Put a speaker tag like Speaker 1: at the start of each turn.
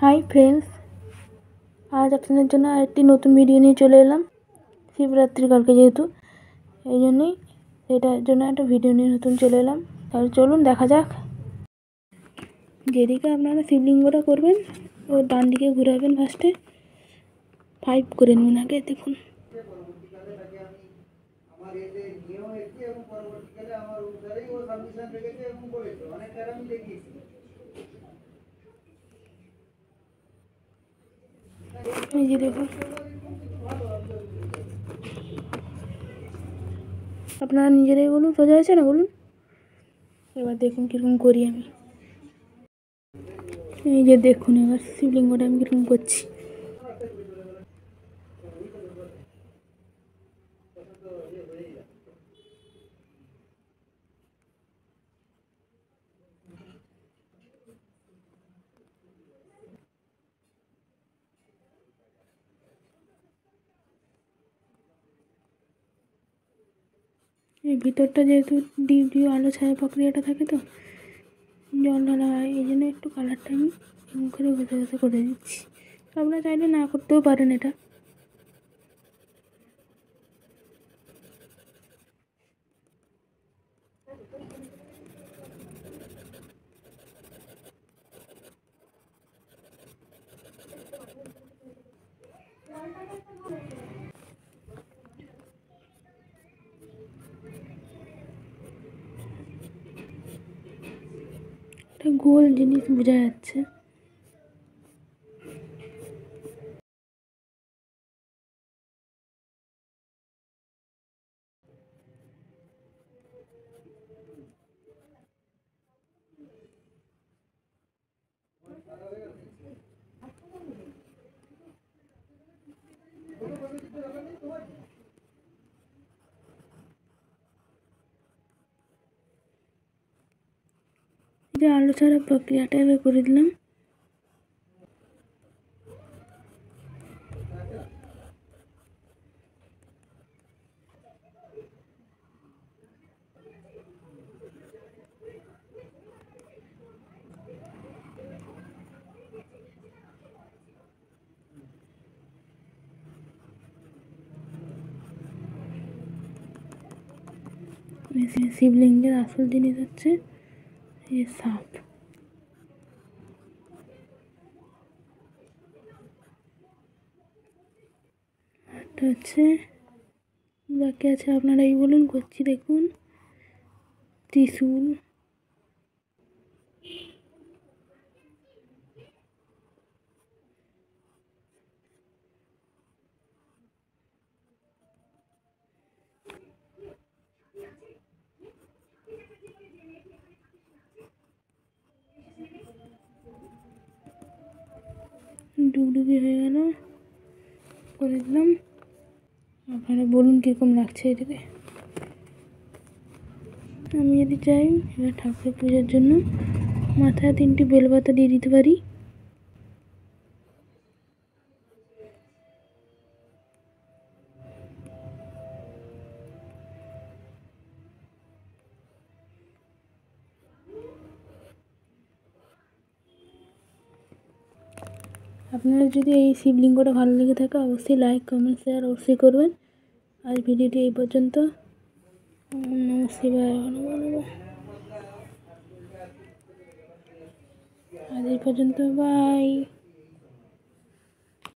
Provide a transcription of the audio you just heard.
Speaker 1: Hi friends, আজ আপনাদের জন্য আরেকটি নতুন ভিডিও নিয়ে চলে এলাম। শিবরাত্রি কালকে যেহেতু, এই জন্যই এটার জন্য একটা ভিডিও নিয়ে নতুন চলে এলাম। তাহলে চলুন দেখা যাক। যেদিকে আপনারা শিবলিঙ্গটা করবেন ওর ডান দিকে ঘুরাবেন। ফার্স্টে 5 করে নিন আগে। দেখুন এই যে দেখুন, আপনারা নিজেরাই বলুন সোজা হয়েছে না বলুন। এবার দেখুন কীরকম করি আমি। এই যে দেখুন এবার শিবলিঙ্গটা আমি কীরকম করছি। এই ভিতরটা যেহেতু ডিপ ডিপ আলো ছায়া প্রক্রিয়াটা থাকে, তো জল ঢালা হয়, এই জন্য একটু কালারটা আমি এরকম করে ঘষে ঘষে করে দিচ্ছি। আপনারা চাইলে না করতেও পারেন এটা। একটা গোল জিনিস বোঝা যাচ্ছে। যে আলো ছাড়া প্রক্রিয়াটা এবার করে দিলাম। শিবলিঙ্গের আসল জিনিস হচ্ছে এই সাপ। এটা হচ্ছে, বাকি আছে আপনারাই বলুন। করছি দেখুন, ত্রিশূল, ডুবডুবি হয়ে গেল, করে দিলাম। আপনারা বলুন কীরকম লাগছে এটাকে। আমি যদি চাই এবার ঠাকুরের পূজার জন্য মাথায় 3টি বেলপাতা দিয়ে দিতে পারি। আপনারা যদি এই শিবলিঙ্গটা ভালো লেগে থাকে অবশ্যই লাইক কমেন্ট শেয়ার অবশ্যই করবেন। আজ ভিডিওটি এই পর্যন্ত। নমঃ শিবায়। আজ এই পর্যন্ত, বাই।